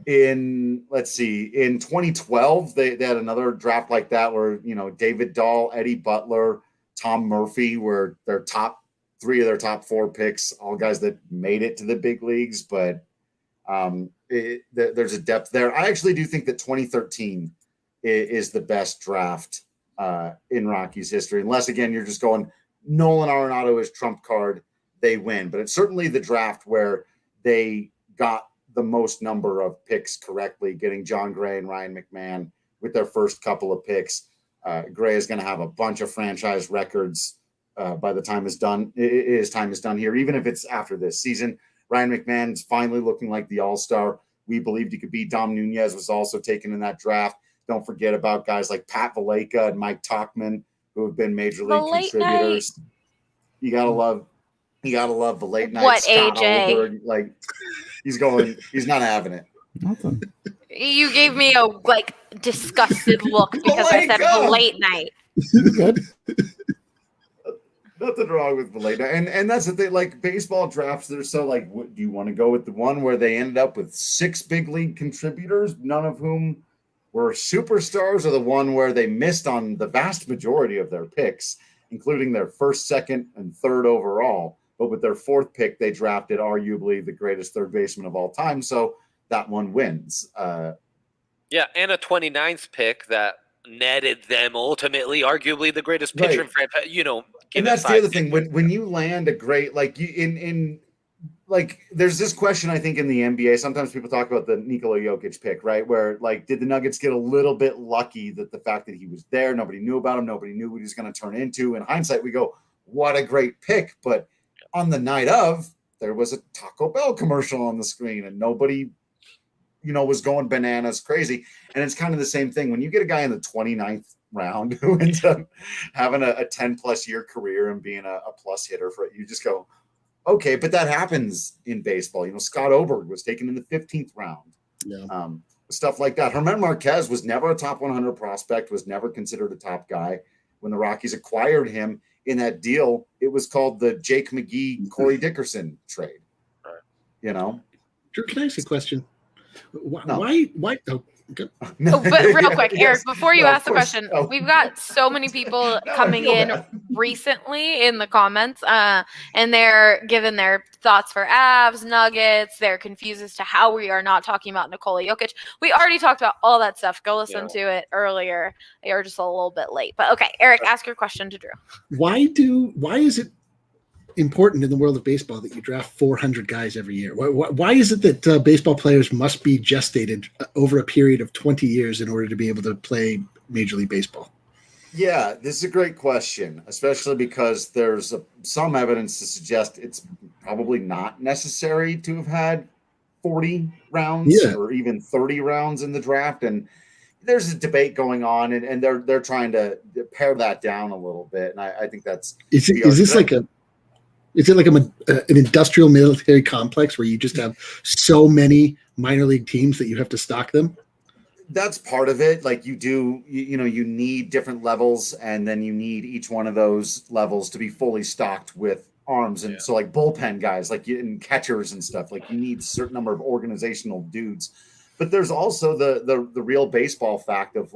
In 2012, they had another draft like that where, David Dahl, Eddie Butler, Tom Murphy were their top 3 of their top 4 picks, all guys that made it to the big leagues, but there's a depth there. I actually do think that 2013 is the best draft in Rockies history, unless again you're just going Nolan Arenado is trump card, they win. But it's certainly the draft where they got the most number of picks correctly, getting John Gray and Ryan McMahon with their first couple of picks. Gray is going to have a bunch of franchise records by the time his time is done here, even if it's after this season. Ryan McMahon is finally looking like the all-star we believed he could be. Dom Nunez was also taken in that draft. Don't forget about guys like Pat Valleca and Mike Tauchman, who have been major league contributors. You gotta love the late night. What, Scott AJ? Olberg, like he's not having it. Nothing. You gave me a disgusted look because I said late night. Good. Nothing wrong with the late night. And that's the thing, like baseball drafts, they're so like, do you want to go with the one where they ended up with 6 big league contributors, none of whom were superstars, or the one where they missed on the vast majority of their picks, including their first, second, and third overall? But with their 4th pick, they drafted arguably the greatest third baseman of all time. So that one wins. Yeah, and a 29th pick that netted them ultimately, arguably the greatest pitcher in franchise. And that's the other thing. When you land a great, there's this question, I think, in the NBA. Sometimes people talk about the Nikola Jokic pick, right? Where, did the Nuggets get a little bit lucky that the fact that he was there, nobody knew about him, nobody knew what he was going to turn into? In hindsight, we go, what a great pick. But on the night of, there was a Taco Bell commercial on the screen, and nobody, was going bananas crazy. And it's kind of the same thing. When you get a guy in the 29th round who ends up having a 10-plus year career and being a plus hitter for it, you just go, okay, but that happens in baseball. Scott Oberg was taken in the 15th round. Yeah. Stuff like that. Herman Marquez was never a top 100 prospect, was never considered a top guy. When the Rockies acquired him in that deal, it was called the Jake McGee, Corey Dickerson trade. Right. Drew, can I ask a question? Why? Oh, good. But real quick, Eric, before you ask the question, we've got so many people coming in recently in the comments, and they're giving their thoughts for Avs, Nuggets. They're confused as to how we are not talking about Nikola Jokic. We already talked about all that stuff. Go listen to it earlier. You're just a little bit late. But okay, Eric, ask your question to Drew. Why is it important in the world of baseball that you draft 400 guys every year? Why is it that baseball players must be gestated over a period of 20 years in order to be able to play Major League Baseball? Yeah, this is a great question, especially because there's some evidence to suggest it's probably not necessary to have had 40 rounds or even 30 rounds in the draft. And there's a debate going on, and they're trying to pare that down a little bit. And I think that's is it like an industrial military complex where you just have so many minor league teams that you have to stock them? That's part of it. Like you need different levels, and then you need each one of those levels to be fully stocked with arms. And so like bullpen guys, and catchers and stuff, you need a certain number of organizational dudes. But there's also the real baseball fact of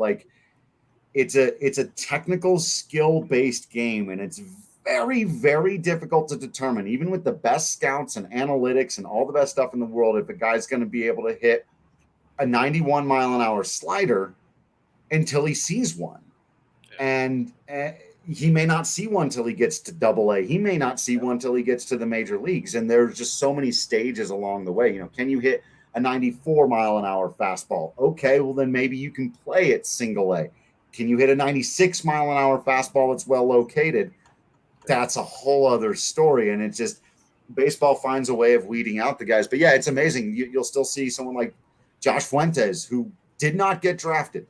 it's a technical skill-based game, and it's very, very difficult to determine, even with the best scouts and analytics and all the best stuff in the world, if a guy's going to be able to hit a 91 mile an hour slider until he sees one. And he may not see one till he gets to AA. He may not see one till he gets to the major leagues. And there's just so many stages along the way. Can you hit a 94 mile an hour fastball? Okay, well then maybe you can play at single A. Can you hit a 96 mile an hour fastball that's well located? That's a whole other story. And it's just baseball finds a way of weeding out the guys. But yeah, it's amazing. You'll still see someone like Josh Fuentes, who did not get drafted,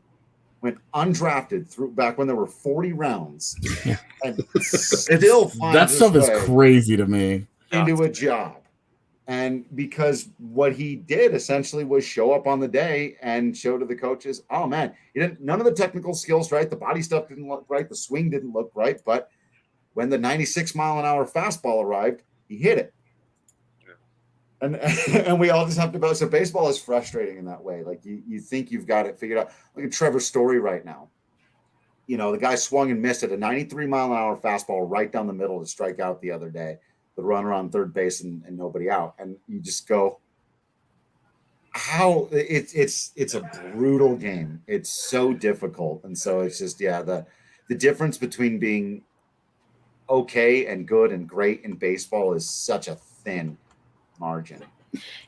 went undrafted through back when there were 40 rounds, and still finds that stuff is crazy to me into a job. And because what he did essentially was show up on the day and show to the coaches, oh man, none of the technical skills right, the body stuff didn't look right, the swing didn't look right, but when the 96 mile an hour fastball arrived, he hit it. And we all just have to so baseball is frustrating in that way. You think you've got it figured out. Look at Trevor Story right now. The guy swung and missed at a 93 mile an hour fastball right down the middle to strike out the other day. The runner on third base and nobody out. And you just go, how it's a brutal game. It's so difficult. And so it's just, the difference between being okay and good and great in baseball is such a thin margin.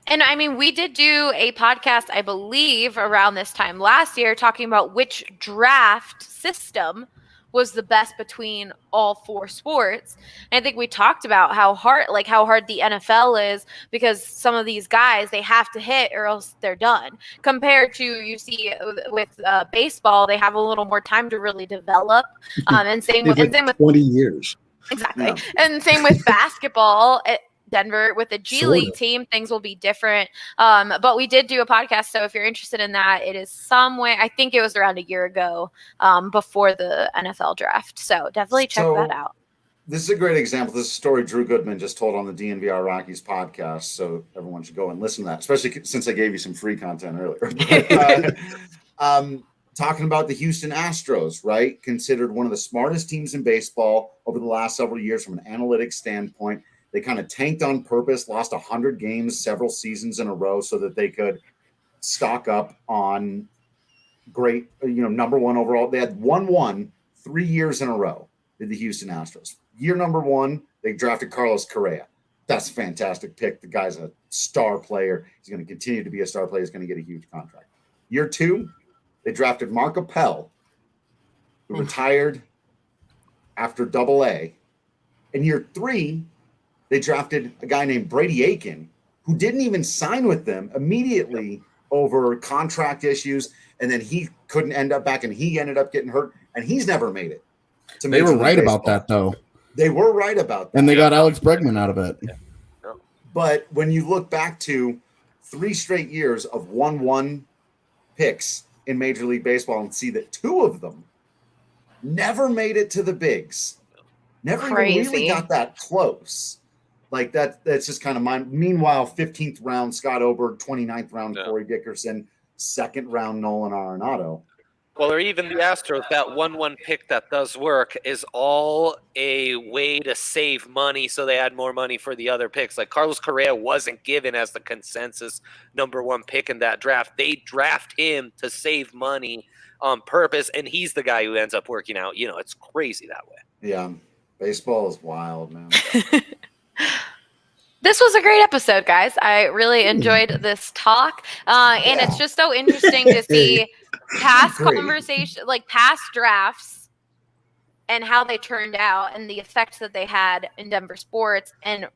And I mean, we did do a podcast, I believe, around this time last year talking about which draft system was the best between all four sports. And I think we talked about how hard the NFL is, because some of these guys, they have to hit or else they're done. Compared to, you see with baseball, they have a little more time to really develop. And same with 20 years. Exactly. Yeah. And same with basketball. Denver with the G Sort League of. team, things will be different. But we did do a podcast, so if you're interested in that, it is somewhere, I think it was around a year ago, before the NFL draft. So definitely check that out. This is a great example. This is a story Drew Goodman just told on the DNVR Rockies podcast, so everyone should go and listen to that, especially since I gave you some free content earlier. Talking about the Houston Astros, right? Considered one of the smartest teams in baseball over the last several years from an analytics standpoint. They kind of tanked on purpose, lost 100 games several seasons in a row so that they could stock up on great, number one overall. They had 1-1 3 years in a row, did the Houston Astros. Year number one, they drafted Carlos Correa. That's a fantastic pick. The guy's a star player. He's going to continue to be a star player. He's going to get a huge contract. Year two, they drafted Mark Appel, who retired after Double-A. In year three, they drafted a guy named Brady Aiken, who didn't even sign with them immediately over contract issues. And then he couldn't end up back, and he ended up getting hurt, and he's never made it. They were right about that, though. They were right about that. And they got Alex Bregman out of it. Yeah. But when you look back to 3 straight years of 1-1 picks in Major League Baseball and see that 2 of them never made it to the bigs, never even really got that close. Like that's just kind of mine. Meanwhile, 15th round Scott Oberg, 29th round Corey Dickerson, 2nd round Nolan Arenado. Well, or even the Astros, that 1-1 pick that does work is all a way to save money, so they had more money for the other picks. Like Carlos Correa wasn't given as the consensus number 1 pick in that draft. They draft him to save money on purpose, and he's the guy who ends up working out. It's crazy that way. Yeah, baseball is wild, man. This was a great episode, guys. I really enjoyed this talk. And it's just so interesting to see past conversation, like past drafts and how they turned out and the effects that they had in Denver sports, and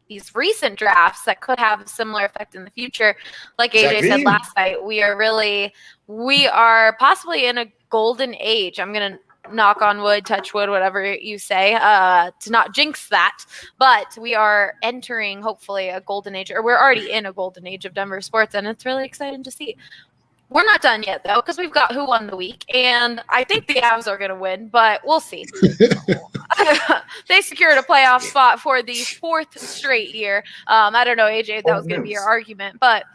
these recent drafts that could have a similar effect in the future. Like AJ said last night, we are possibly in a golden age. I'm going to knock on wood, touch wood, whatever you say, to not jinx that. But we are entering, hopefully, a golden age, or we're already in a golden age of Denver sports, and it's really exciting to see. We're not done yet, though, because we've got Who Won the Week, and I think the Avs are going to win, but we'll see. They secured a playoff spot for the 4th straight year. I don't know, AJ, if that was going to be your argument, but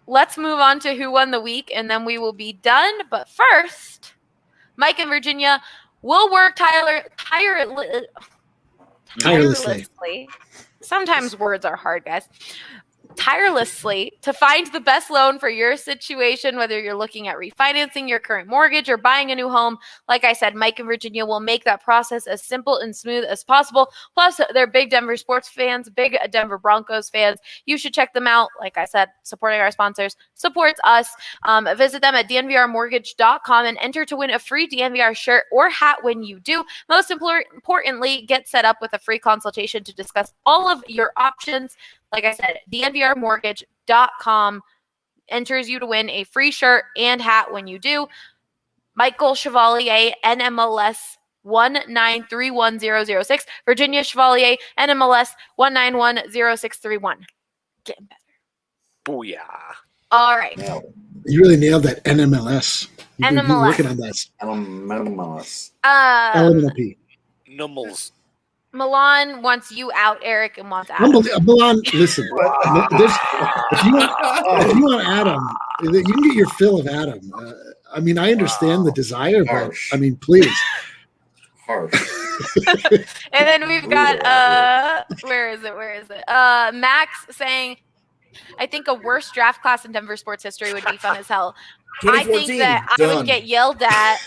let's move on to Who Won the Week, and then we will be done. But first, Mike and Virginia will work tirelessly. Sometimes words are hard, guys. Tirelessly to find the best loan for your situation, whether you're looking at refinancing your current mortgage or buying a new home. Like I said, Mike and Virginia will make that process as simple and smooth as possible. Plus, they're big Denver sports fans, big Denver Broncos fans. You should check them out. Like I said, supporting our sponsors supports us. Visit them at DNVRmortgage.com and enter to win a free DNVR shirt or hat when you do. Most importantly, get set up with a free consultation to discuss all of your options. Like I said, DNVRmortgage.com enters you to win a free shirt and hat when you do. Michael Chevalier, NMLS 1931006. Virginia Chevalier, NMLS 1910631. Getting better. Booyah. All right. You really nailed that NMLS. You've been NMLS. working on that. MLS. LMLP. Nummels. Milan wants you out, Eric, and wants out. Milan, listen. If you want Adam, you can get your fill of Adam. I understand the desire, but please. Harsh. And then we've got where is it? Max saying, I think a worst draft class in Denver sports history would be fun as hell. I think that I would get yelled at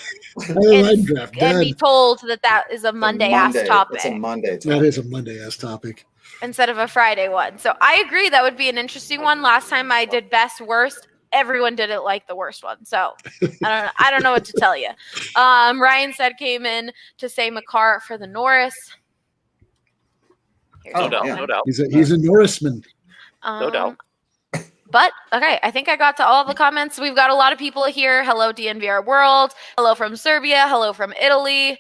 and be told that is a Monday-ass topic. It's a Monday topic. That is a Monday-ass topic. instead of a Friday one. So I agree that would be an interesting one. Last time I did best worst, everyone didn't like the worst one. So I don't know what to tell you. Ryan said came in to say McCart for the Norris. Here's No Oh, doubt, yeah. no doubt. He's a Norrisman. No doubt. But okay, I think I got to all the comments. We've got a lot of people here. Hello, DNVR World. Hello from Serbia. Hello from Italy.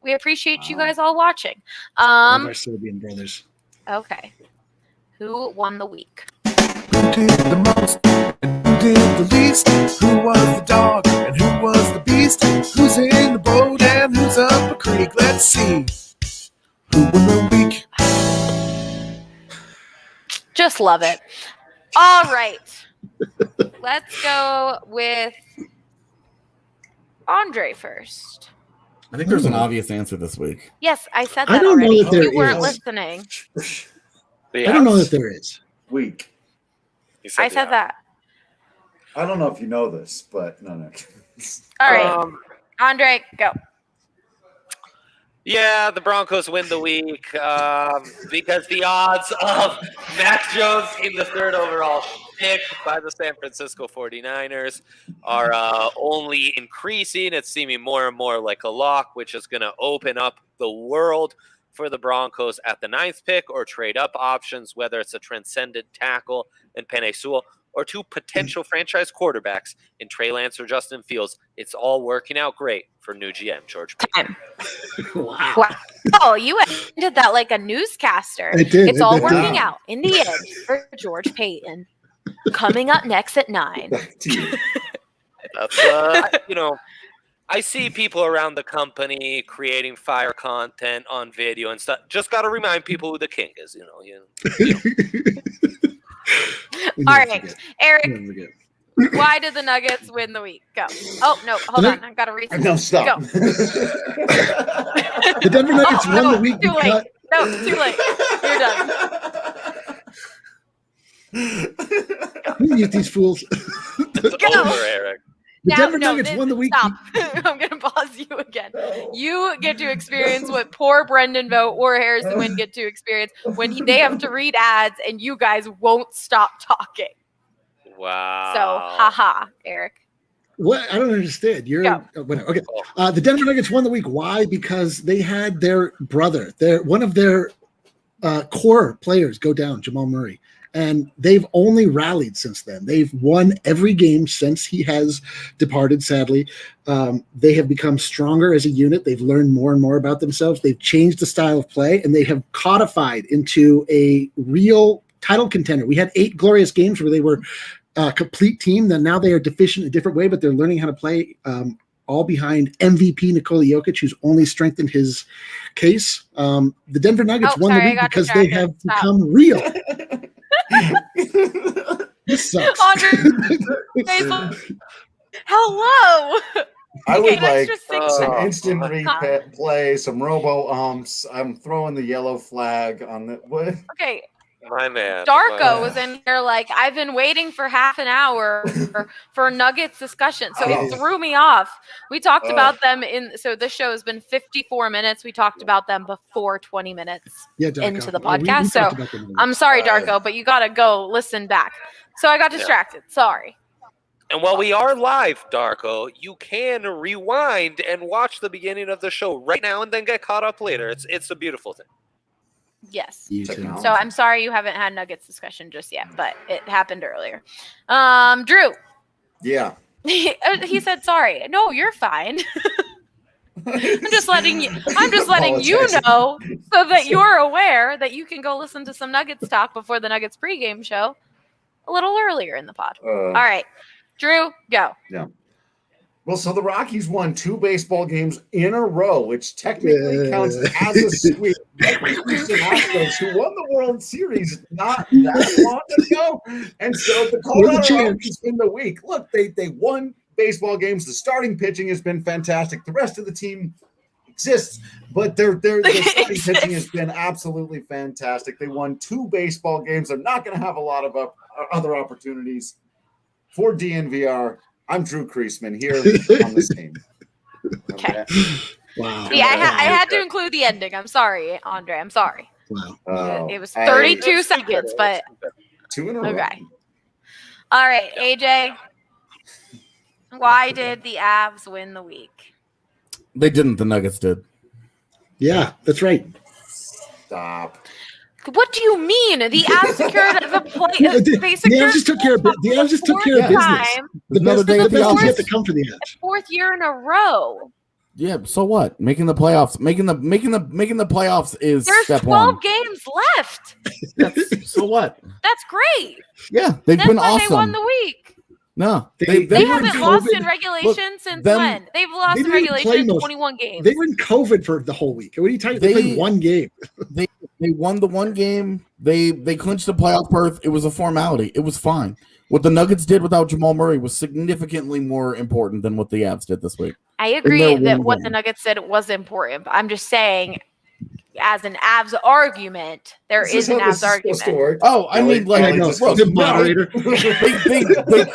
We appreciate you guys all watching. One of our Serbian brothers. Okay. Who won the week? Who did the most and who did the least? Who was the dog and who was the beast? Who's in the boat and who's up a creek? Let's see. Who won the week? Just love it. All right. Let's go with Andre first. I think there's an obvious answer this week. Yes, I said I that don't know already. that there You weren't is. listening. The I don't know Avs. that there is. Week. He I the said Avs. that. I don't know if you know this, but no. All right. Andre, go. Yeah, the Broncos win the week because the odds of Mac Jones in the 3rd overall pick by the San Francisco 49ers are only increasing. It's seeming more and more like a lock, which is going to open up the world for the Broncos at the 9th pick or trade up options, whether it's a transcendent tackle in Penei Sewell or 2 potential franchise quarterbacks in Trey Lance or Justin Fields. It's all working out great for new GM George Payton. Wow. Wow. Oh, you ended that like a newscaster. I did. It's all I did. working out in the end for George Payton. Coming up next at 9. Back to you. That's, I see people around the company creating fire content on video and stuff. Just got to remind people who the king is, We All never right, forget. Eric, We never forget. why did the Nuggets win the week? Go. Oh, no, hold on. I've got to reset. No, stop. Go. The Denver Nuggets Oh, won no, the week too late. because No, too late. You're done. mute these fools. It's Go. over, Eric. The Denver Nuggets won the week. Stop. I'm going to pause you again. You get to experience what poor Brendan Vogt or Harrison Wynn get to experience when they have to read ads and you guys won't stop talking. Wow. So, haha, Eric. What? I don't understand. You're Go. whatever. Okay. The Denver Nuggets won the week. Why? Because they had their brother, one of their core players go down, Jamal Murray. And they've only rallied since then. They've won every game since he has departed, sadly. They have become stronger as a unit. They've learned more and more about themselves. They've changed the style of play, and they have codified into a real title contender. We had 8 glorious games where they were a complete team. Then now they are deficient in a different way, but they're learning how to play all behind MVP Nikola Jokic, who's only strengthened his case. The Denver Nuggets won the week because they have become real. This sucks. Andre, hello. I would Okay, like extra six some Oh, instant my replay, some robo-umps. I'm throwing the yellow flag on the what? Okay, My man. Darko was in here like, I've been waiting for half an hour for Nuggets discussion. So Oh. it threw me off. We talked Oh. about them so this show has been 54 minutes. We talked about them before 20 minutes Darko. into the We podcast. So talked about them a little. I'm sorry, Darko, but you got to go listen back. So I got distracted. Sorry. And while we are live, Darko, you can rewind and watch the beginning of the show right now and then get caught up later. It's a beautiful thing. Yes. You too. Technology. So I'm sorry you haven't had Nuggets discussion just yet, but it happened earlier. Drew, Yeah. he said sorry. No, you're fine. I'm just letting you know so that you're aware that you can go listen to some Nuggets talk before the Nuggets pregame show a little earlier in the pod. All right. Drew, go. Well, so the Rockies won 2 baseball games in a row, which technically counts as a sweep. The Houston Astros, who won the World Series not that long ago, and so the Colorado Rockies win the week. Look, they won baseball games. The starting pitching has been fantastic. The rest of the team exists, but their starting pitching has been absolutely fantastic. They won 2 baseball games. They're not going to have a lot of other opportunities for DNVR. I'm Drew Kreisman here on this team. Okay. Wow. Yeah, I had to include the ending. I'm sorry, Andre. I'm sorry. Wow. Oh, It was 32 seconds, but 2 in a row. okay. All right, AJ. Why did the Avs win the week? They didn't. The Nuggets did. Yeah, that's right. Stop. What do you mean? The Avs secured the play. The They Avs secured just took care of the Avs just took care of fourth business. time, The Another best, day the at the best is office. yet to come for the Avs. 4th year in a row. Yeah. So what? Making the playoffs. Making the playoffs is There's step 12 one. games left. So what? That's great. Yeah, they've That's been why awesome. they won the week. No, They They were in haven't lost COVID. in regulation since them- when? They've lost they in didn't play regulation in most- 21 games. They were in COVID for the whole week. What are you talking? They played one game. They won the one game. They clinched the playoff berth. It was a formality. It was fine. What the Nuggets did without Jamal Murray was significantly more important than what the Avs did this week. I their agree one that what the game. Nuggets said was important, but I'm just saying, as an Avs argument, there is an Avs argument. Oh, I mean, like, I know. look, The moderator.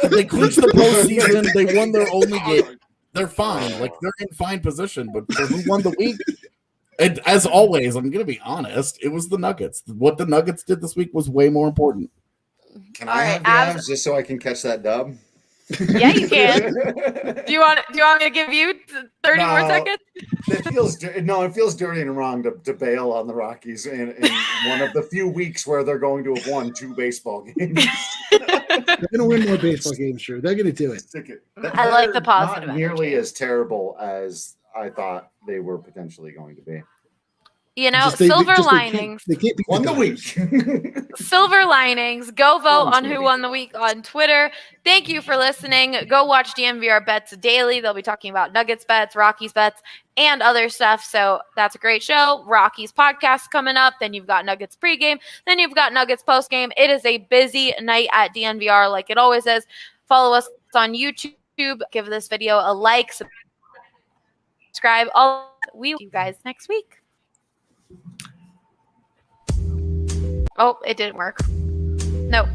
they clinched the postseason. They won their only game. They're fine. Like, they're in fine position. But for who won the week? And as always, I'm going to be honest, it was the Nuggets. What the Nuggets did this week was way more important. Can All I right, have the Avs- Avs just so I can catch that dub? Yeah, you can. Do you want me to give you 30 more No. seconds? It feels dirty and wrong to bail on the Rockies in one of the few weeks where they're going to have won 2 baseball games. They're going to win more baseball games, sure. They're going to do it. Stick it. I like the They're positive Not nearly energy. as terrible as I thought they were potentially going to be. You know, Just they silver can't- linings. They can't beat Won the Dodgers. week. Silver linings. Go vote on Maybe. who won the week on Twitter. Thank you for listening. Go watch DNVR Bets Daily. They'll be talking about Nuggets bets, Rockies bets, and other stuff. So that's a great show. Rockies podcast coming up. Then you've got Nuggets pregame. Then you've got Nuggets postgame. It is a busy night at DNVR like it always is. Follow us on YouTube. Give this video a like, subscribe. We will see you guys next week. Oh, it didn't work. Nope.